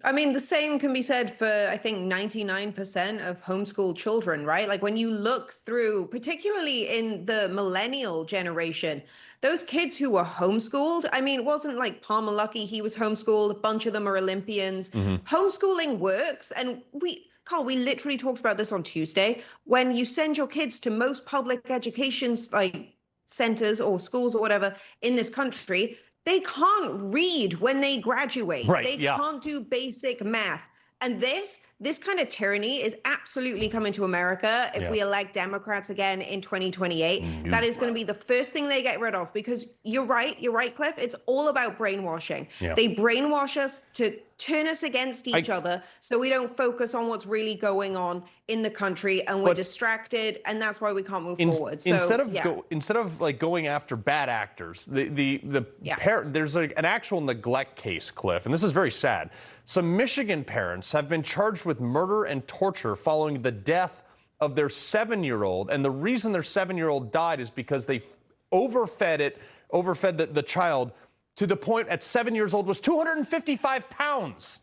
I mean, the same can be said for, I think, 99% of homeschooled children, right? Like when you look through, particularly in the millennial generation, those kids who were homeschooled, I mean, it wasn't like Palmer Luckey, he was homeschooled. A bunch of them are Olympians. Homeschooling works. And Carl, we literally talked about this on Tuesday. When you send your kids to most public educations, like centers or schools or whatever in this country, they can't read when they graduate. Right, they can't do basic math. And this kind of tyranny is absolutely coming to America if we elect Democrats again in 2028. That is going to be the first thing they get rid of, because you're right, Cliff. It's all about brainwashing. They brainwash us to turn us against each other so we don't focus on what's really going on in the country, and we're distracted, and that's why we can't move forward. So, instead of like going after bad actors, there's an actual neglect case, Cliff, and this is very sad. Some Michigan parents have been charged with murder and torture following the death of their 7-year-old, and the reason their 7-year-old died is because they overfed the child to the point at 7 years old was 255 pounds.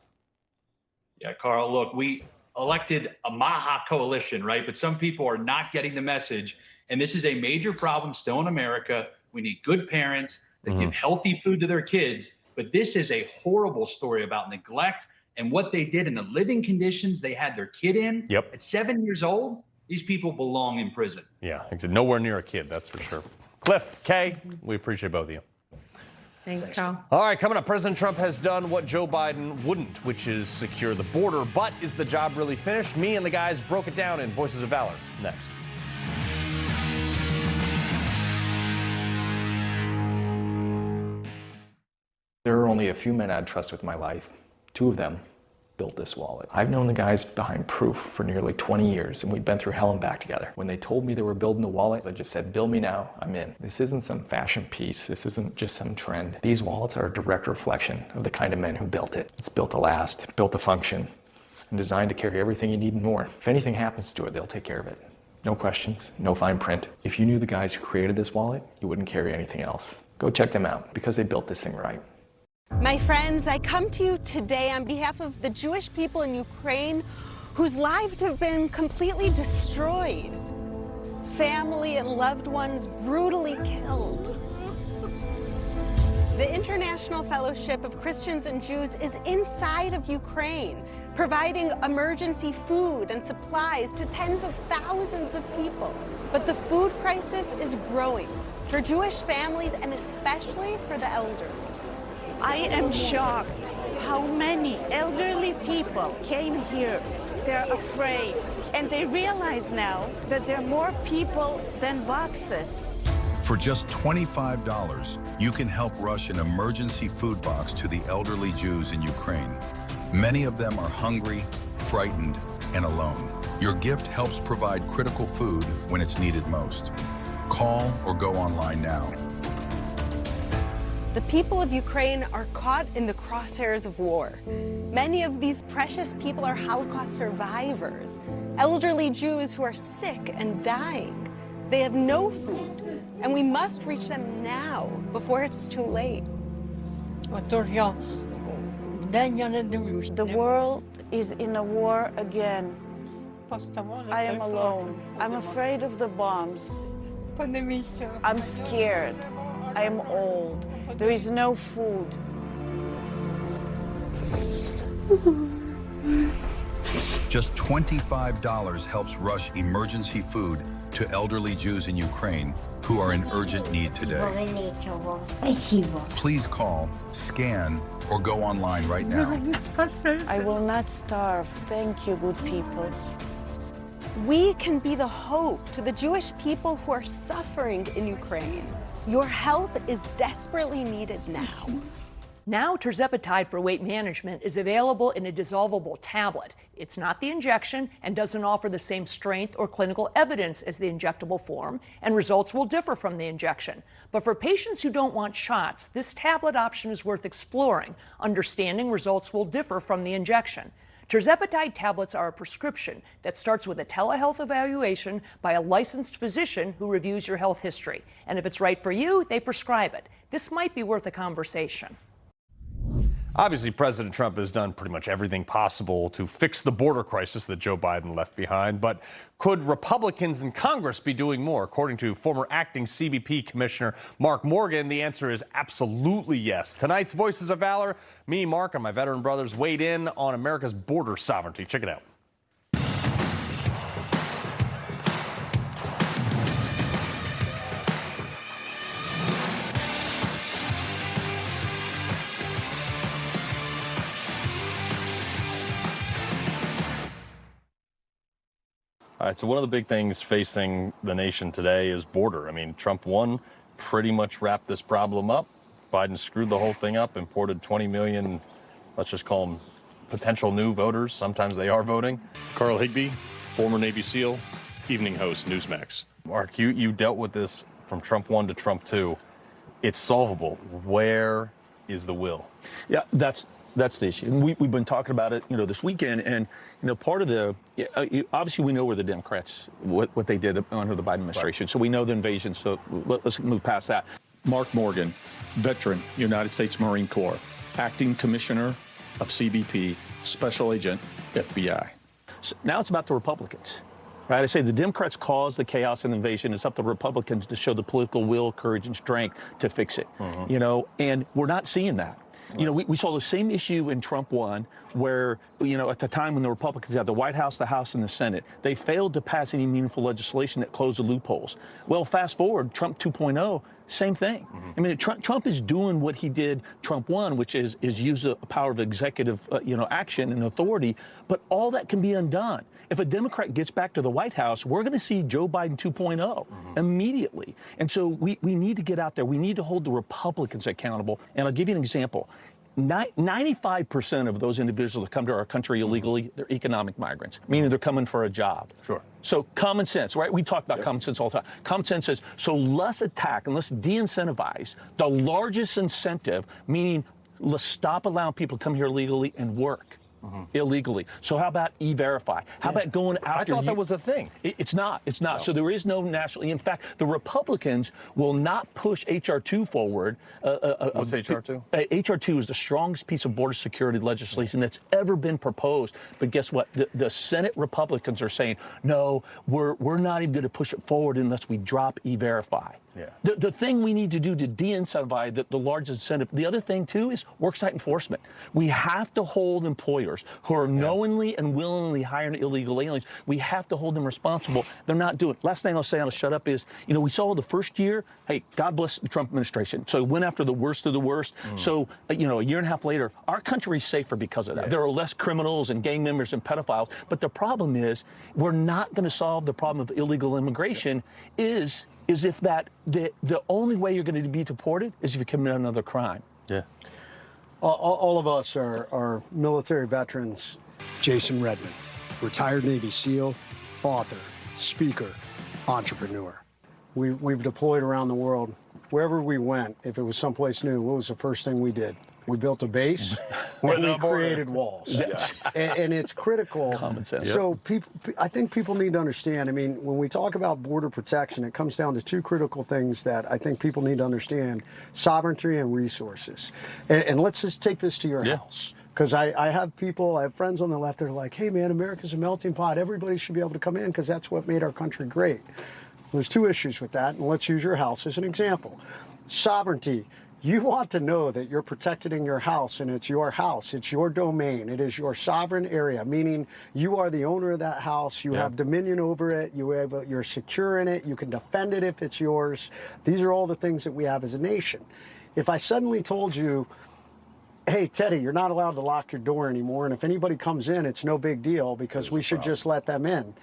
Yeah, Carl, look, we elected a Maha coalition, right? But some people are not getting the message. And this is a major problem still in America. We need good parents that give healthy food to their kids. But this is a horrible story about neglect and what they did in the living conditions they had their kid in. At 7 years old, these people belong in prison. Yeah, nowhere near a kid, that's for sure. Cliff, Kay, we appreciate both of you. Thanks, Carl. All right, coming up, President Trump has done what Joe Biden wouldn't, which is secure the border. But is the job really finished? Me and the guys broke it down in Voices of Valor next. There are only a few men I'd trust with my life. Two of them built this wallet. I've known the guys behind Proof for nearly 20 years, and we've been through hell and back together. When they told me they were building the wallet, I just said, bill me now, I'm in. This isn't some fashion piece. This isn't just some trend. These wallets are a direct reflection of the kind of men who built it. It's built to last, built to function, and designed to carry everything you need and more. If anything happens to it, they'll take care of it. No questions, no fine print. If you knew the guys who created this wallet, you wouldn't carry anything else. Go check them out, because they built this thing right. My friends, I come to you today on behalf of the Jewish people in Ukraine whose lives have been completely destroyed. Family and loved ones brutally killed. The International Fellowship of Christians and Jews is inside of Ukraine, providing emergency food and supplies to tens of thousands of people. But the food crisis is growing for Jewish families and especially for the elderly. I am shocked how many elderly people came here. They're afraid, and they realize now that there are more people than boxes. For just $25, you can help rush an emergency food box to the elderly Jews in Ukraine. Many of them are hungry, frightened, and alone. Your gift helps provide critical food when it's needed most. Call or go online now. The people of Ukraine are caught in the crosshairs of war. Many of these precious people are Holocaust survivors, elderly Jews who are sick and dying. They have no food, and we must reach them now before it's too late. The world is in a war again. I am alone. I'm afraid of the bombs. I'm scared. I am old. There is no food. Just $25 helps rush emergency food to elderly Jews in Ukraine who are in urgent need today. Please call, scan, or go online right now. I will not starve. Thank you, good people. We can be the hope to the Jewish people who are suffering in Ukraine. Your help is desperately needed now. Now, tirzepatide for weight management is available in a dissolvable tablet. It's not the injection and doesn't offer the same strength or clinical evidence as the injectable form, and results will differ from the injection. But for patients who don't want shots, this tablet option is worth exploring, understanding results will differ from the injection. Tirzepatide tablets are a prescription that starts with a telehealth evaluation by a licensed physician who reviews your health history. And if it's right for you, they prescribe it. This might be worth a conversation. Obviously, President Trump has done pretty much everything possible to fix the border crisis that Joe Biden left behind. But could Republicans in Congress be doing more? According to former acting CBP Commissioner Mark Morgan, the answer is absolutely yes. Tonight's Voices of Valor, me, Mark, and my veteran brothers weighed in on America's border sovereignty. Check it out. All right, so one of the big things facing the nation today is border. I mean, Trump 1 pretty much wrapped this problem up. Biden screwed the whole thing up, imported 20 million, let's just call them potential new voters. Sometimes they are voting. Carl Higbie, former Navy SEAL, evening host, Newsmax. Mark, you dealt with this from Trump 1 to Trump 2. It's solvable. Where is the will? Yeah, that's the issue. And we've been talking about it, this weekend. And, part of the, obviously we know where the Democrats, what they did under the Biden administration. Right. So we know the invasion. So let's move past that. Mark Morgan, veteran, United States Marine Corps, acting commissioner of CBP, special agent, FBI. So now it's about the Republicans. Right, I say the Democrats caused the chaos and invasion. It's up to Republicans to show the political will, courage, and strength to fix it. You know, and we're not seeing that. You know, we saw the same issue in Trump 1, where, you know, at the time when the Republicans had the White House, the House, and the Senate, they failed to pass any meaningful legislation that closed the loopholes. Well, fast forward, Trump 2.0, same thing. I mean, Trump is doing what he did Trump 1, which is use the power of executive, you know, action and authority, but all that can be undone. If a Democrat gets back to the White House, we're going to see Joe Biden 2.0 immediately. And so we need to get out there. We need to hold the Republicans accountable. And I'll give you an example. 95% of those individuals that come to our country illegally, they're economic migrants, meaning they're coming for a job. Sure. So common sense, right? We talk about common sense all the time. Common sense says, so let's attack and let's de-incentivize the largest incentive, meaning let's stop allowing people to come here legally and work. Illegally. So how about E-Verify? How about going after? I thought that was a thing. It's not. It's not. No. So there is no national. In fact, the Republicans will not push H.R. 2 forward. What's H.R. 2? H.R. 2 is the strongest piece of border security legislation that's ever been proposed. But guess what? The Senate Republicans are saying, no, we're not even going to push it forward unless we drop E-Verify. Yeah. The thing we need to do to de-incentivize the largest incentive, the other thing too is worksite enforcement. We have to hold employers who are knowingly and willingly hiring illegal aliens. We have to hold them responsible. They're not doing it. Last thing I'll say, I'll shut up, is, you know, we saw the first year, hey, God bless the Trump administration. So it went after the worst of the worst. So, you know, a year and a half later, our country is safer because of that. There are less criminals and gang members and pedophiles. But the problem is, we're not going to solve the problem of illegal immigration is if the only way you're going to be deported is if you commit another crime. Yeah. All of us are military veterans. Jason Redman, retired Navy SEAL, author, speaker, entrepreneur. We've deployed around the world. Wherever we went, if it was someplace new, what was the first thing we did? We built a base and we created walls. Yes. And it's critical. Common sense. So I think people need to understand, I mean, when we talk about border protection, it comes down to two critical things that I think people need to understand: sovereignty and resources. And let's just take this to your house. Because I have friends on the left that are like, hey man, America's a melting pot. Everybody should be able to come in because that's what made our country great. There's two issues with that, and let's use your house as an example. Sovereignty. You want to know that you're protected in your house, and it's your house, it's your domain, it is your sovereign area, meaning you are the owner of that house, you have dominion over it, you're secure in it, you can defend it if it's yours. These are all the things that we have as a nation. If I suddenly told you, hey, Teddy, you're not allowed to lock your door anymore, and if anybody comes in, it's no big deal because we should just let them in.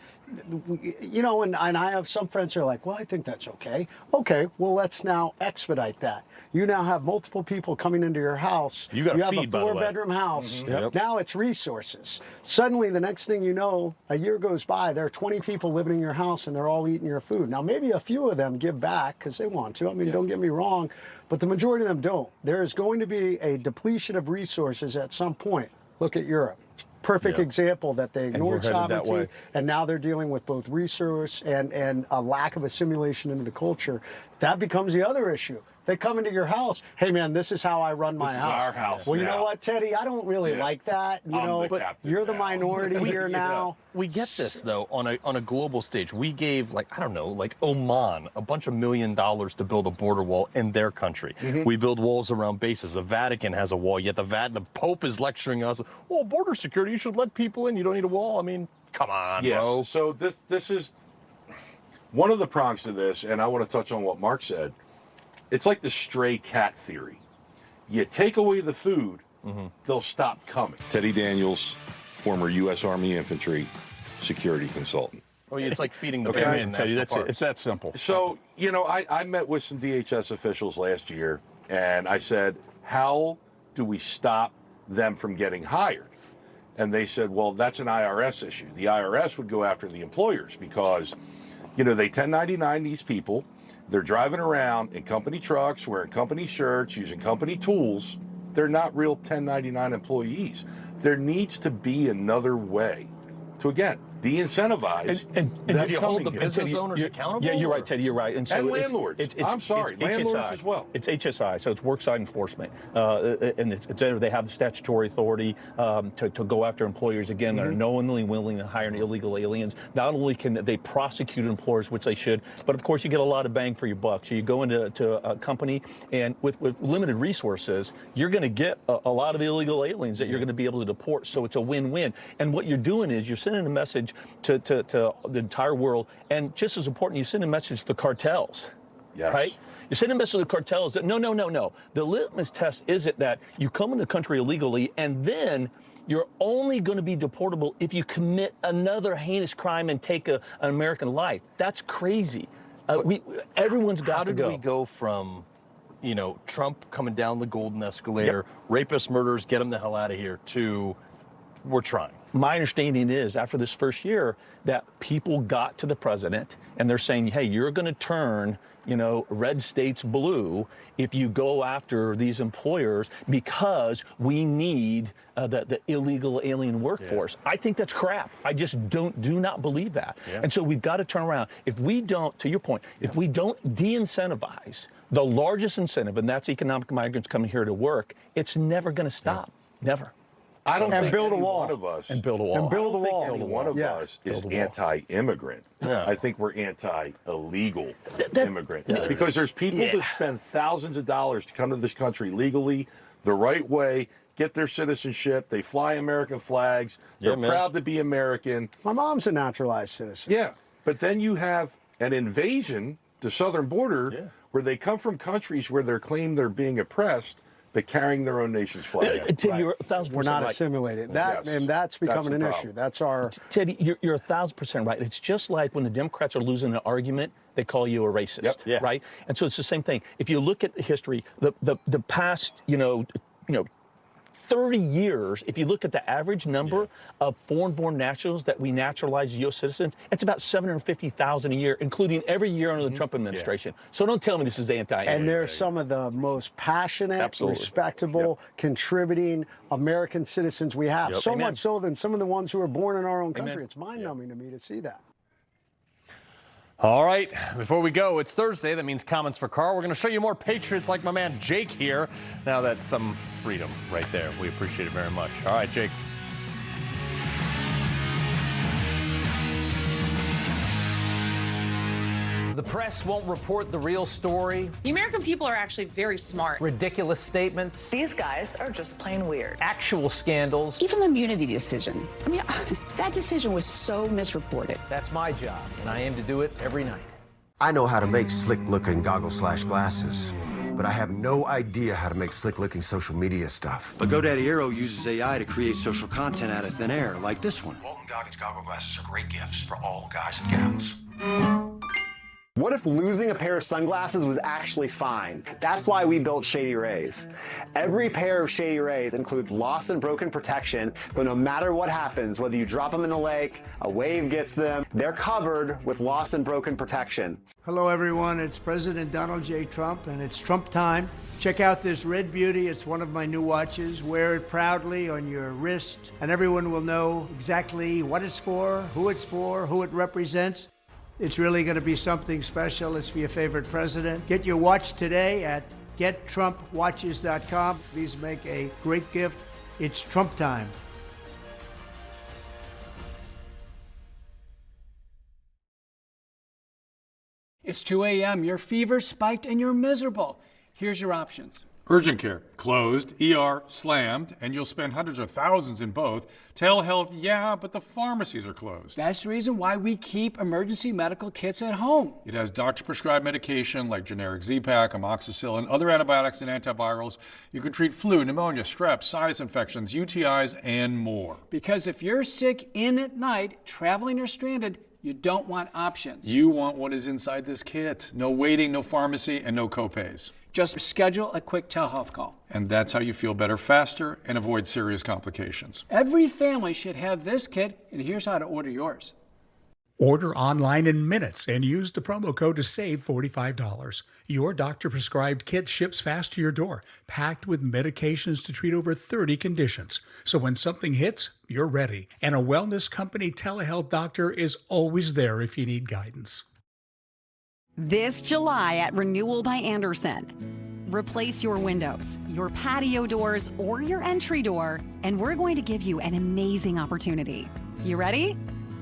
You know, and I have some friends who are like, well, I think that's okay. Okay, well, let's now expedite that. You now have multiple people coming into your house. You have a 4-bedroom house. Now it's resources. Suddenly, the next thing you know, a year goes by, there are 20 people living in your house and they're all eating your food. Now, maybe a few of them give back because they want to. I mean, don't get me wrong, but the majority of them don't. There is going to be a depletion of resources at some point. Look at Europe. Perfect example that they ignored sovereignty, and now they're dealing with both resource and a lack of assimilation into the culture. That becomes the other issue. They come into your house. Hey, man, this is how I run my house. This is our house. Well, you know what, Teddy? I don't really like that. You know, but you're the minority here now. We get this though on a global stage. We gave, like, I don't know, like Oman a bunch of $1 million to build a border wall in their country. We build walls around bases. The Vatican has a wall. Yet the Pope is lecturing us. Well, border security. You should let people in. You don't need a wall. I mean, come on, bro. So this is one of the prongs to this, and I want to touch on what Mark said. It's like the stray cat theory. You take away the food, they'll stop coming. Teddy Daniels, former U.S. Army infantry security consultant. Oh, yeah, it's like feeding the Okay, bears I in tell you, national it's that simple. So, you know, I met with some DHS officials last year, and I said, how do we stop them from getting hired? And they said, well, that's an IRS issue. The IRS would go after the employers because, you know, they 1099 these people. They're driving around in company trucks, wearing company shirts, using company tools. They're not real 1099 employees. There needs to be another way to, again, de-incentivize and do you hold the here. business Teddy, owners accountable? Yeah, you're right, Teddy. You're right. And landlords. I'm sorry, landlords HSI. as well. It's HSI, so it's worksite enforcement, and they have the statutory authority to go after employers again that are knowingly willing to hire illegal aliens. Not only can they prosecute employers, which they should, but of course you get a lot of bang for your buck. So you go into a company, and with limited resources, you're going to get a lot of illegal aliens that you're going to be able to deport. So it's a win-win. And what you're doing is you're sending a message to the entire world, and just as important, you send a message to the cartels. Yes. Right? You send a message to the cartels that no. The litmus test isn't that you come in the country illegally and then you're only going to be deportable if you commit another heinous crime and take an American life. That's crazy. Everyone's got to go. How did we go from, Trump coming down the golden escalator, rapist murders, get them the hell out of here, to we're trying? My understanding is after this first year that people got to the president and they're saying, hey, you're going to turn, red states blue if you go after these employers because we need the illegal alien workforce. I think that's crap. I just do not believe that. And so we've got to turn around. If we don't, to your point, if we don't de-incentivize the largest incentive, and that's economic migrants coming here to work, it's never going to stop. Never. I don't think build a any wall. one of us And build a wall. And build a I don't wall. think any one of us is anti-immigrant. I think we're anti-illegal immigrant. Because there's people that spend thousands of dollars to come to this country legally, the right way, get their citizenship, they fly American flags, they're proud to be American. My mom's a naturalized citizen. Yeah, but then you have an invasion, the southern border, where they come from countries where they're claiming they're being oppressed, but carrying their own nation's flag. Teddy, you're 1,000% We're not right. assimilated. And that's becoming an issue. That's our... Teddy, you're 1,000% right. It's just like when the Democrats are losing an argument, they call you a racist, right? And so it's the same thing. If you look at history, the past, 30 years, if you look at the average number of foreign-born nationals that we naturalize as U.S. citizens, it's about 750,000 a year, including every year under the Trump administration. So don't tell me this is anti-immigrant. And they're some of the most passionate, respectable, contributing American citizens we have. So much so than some of the ones who are born in our own country. It's mind-numbing to me to see that. All right, before we go, it's Thursday. That means comments for Carl. We're going to show you more patriots like my man Jake here. Now that's some freedom right there. We appreciate it very much. All right, Jake. The press won't report the real story. The American people are actually very smart. Ridiculous statements. These guys are just plain weird. Actual scandals. Even the immunity decision. I mean, that decision was so misreported. That's my job, and I aim to do it every night. I know how to make slick-looking goggles/glasses, but I have no idea how to make slick-looking social media stuff. But GoDaddy Aero uses AI to create social content out of thin air, like this one. Walton Goggins goggle glasses are great gifts for all guys and gals. What if losing a pair of sunglasses was actually fine? That's why we built Shady Rays. Every pair of Shady Rays includes lost and broken protection, but no matter what happens, whether you drop them in a lake, a wave gets them, they're covered with lost and broken protection. Hello everyone, it's President Donald J. Trump, and it's Trump time. Check out this red beauty. It's one of my new watches. Wear it proudly on your wrist, and everyone will know exactly what it's for, who it represents. It's really going to be something special. It's for your favorite president. Get your watch today at gettrumpwatches.com. These make a great gift. It's Trump time. It's 2 a.m., your fever spiked and you're miserable. Here's your options. Urgent care, closed. ER, slammed, and you'll spend hundreds of thousands in both. Telehealth, yeah, but the pharmacies are closed. That's the reason why we keep emergency medical kits at home. It has doctor-prescribed medication like generic Z-Pak, amoxicillin, other antibiotics and antivirals. You can treat flu, pneumonia, strep, sinus infections, UTIs, and more. Because if you're sick in at night, traveling or stranded, you don't want options. You want what is inside this kit. No waiting, no pharmacy, and no copays. Just schedule a quick telehealth call. And that's how you feel better faster and avoid serious complications. Every family should have this kit, and here's how to order yours. Order online in minutes and use the promo code to save $45. Your doctor-prescribed kit ships fast to your door, packed with medications to treat over 30 conditions. So when something hits, you're ready. And a wellness company telehealth doctor is always there if you need guidance. This July at Renewal by Andersen. Replace your windows, your patio doors, or your entry door, and we're going to give you an amazing opportunity. You ready?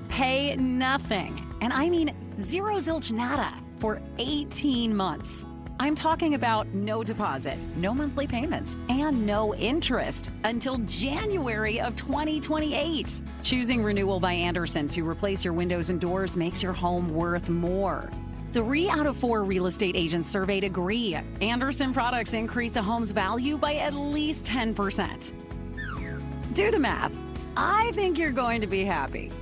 Pay nothing, and I mean zero zilch nada, for 18 months. I'm talking about no deposit, no monthly payments, and no interest until January of 2028. Choosing Renewal by Andersen to replace your windows and doors makes your home worth more. 3 out of 4 real estate agents surveyed agree Andersen products increase a home's value by at least 10%. Do the math. I think you're going to be happy.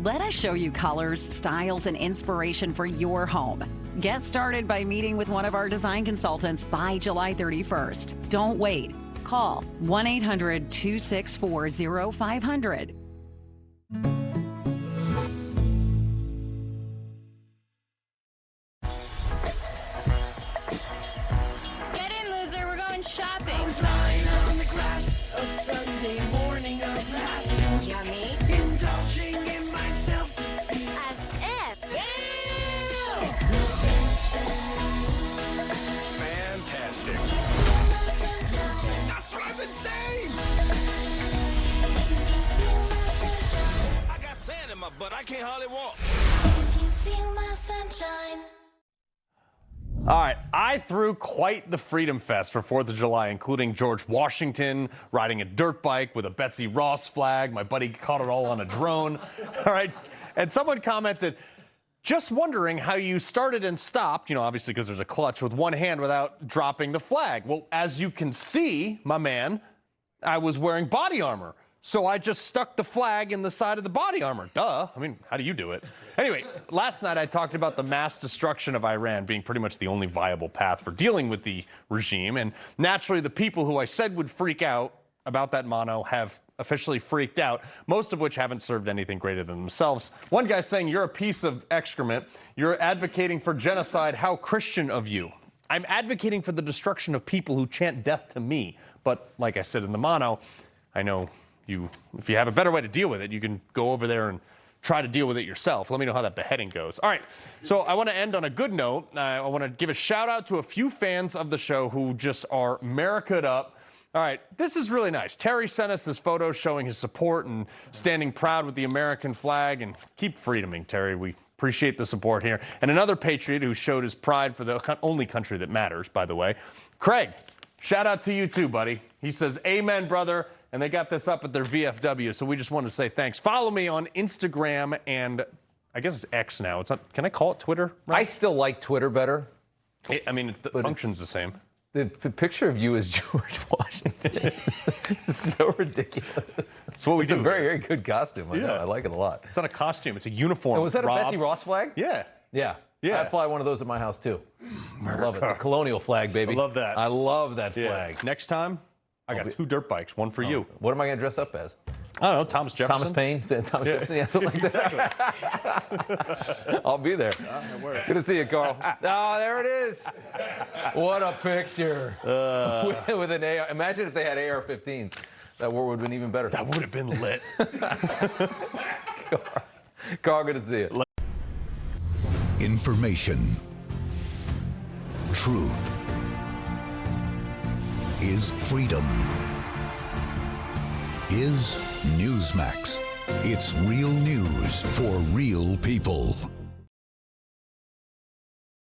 Let us show you colors, styles, and inspiration for your home. Get started by meeting with one of our design consultants by July 31st. Don't wait. Call 1-800-264-0500. Get in, loser. We're going shopping. I'm flying on the glass of Sunday morning of last. Yummy. Indulging in myself to be as if. Fantastic. That's what I've been saying. I got sand in my butt. I can't hardly walk. You steal my sunshine. All right, I threw quite the Freedom Fest for 4th of July, including George Washington riding a dirt bike with a Betsy Ross flag. My buddy caught it all on a drone. All right, and someone commented, just wondering how you started and stopped, obviously because there's a clutch, with one hand without dropping the flag. Well, as you can see, my man, I was wearing body armor. So I just stuck the flag in the side of the body armor. Duh. I mean, how do you do it? Anyway, last night I talked about the mass destruction of Iran being pretty much the only viable path for dealing with the regime. And naturally, the people who I said would freak out about that mono have officially freaked out, most of which haven't served anything greater than themselves. One guy saying, you're a piece of excrement. You're advocating for genocide. How Christian of you. I'm advocating for the destruction of people who chant death to me. But like I said in the mono, I know if you have a better way to deal with it, you can go over there and try to deal with it yourself. Let me know how that beheading goes. All right, so I want to end on a good note. I want to give a shout out to a few fans of the show who just are America'd up. All right, this is really nice. Terry sent us this photo showing his support and standing proud with the American flag. And keep freedoming, Terry. We appreciate the support here. And another patriot who showed his pride for the only country that matters, by the way. Craig, shout out to you too, buddy. He says, amen, brother. And they got this up at their VFW, so we just wanted to say thanks. Follow me on Instagram and I guess it's X now. It's not. Can I call it Twitter? Right? I still like Twitter better. The function's the same. The picture of you as George Washington is so ridiculous. It's what we do. It's a very, very good costume. I know. I like it a lot. It's not a costume. It's a uniform. And was that a Betsy Ross flag? Yeah. Yeah. Yeah. I fly one of those at my house, too. I love it. The colonial flag, baby. I love that. I love that flag. Next time, I got 2 dirt bikes, one for you. What am I going to dress up as? I don't know, Thomas Jefferson. Thomas Paine? Thomas Jefferson? Yeah, something like that. I'll be there. Good to see you, Carl. Oh, there it is. What a picture. With an AR. Imagine if they had AR-15s. That war would have been even better. That would have been lit. Carl, good to see you. Information. Truth. Is freedom. Is Newsmax. It's real news for real people.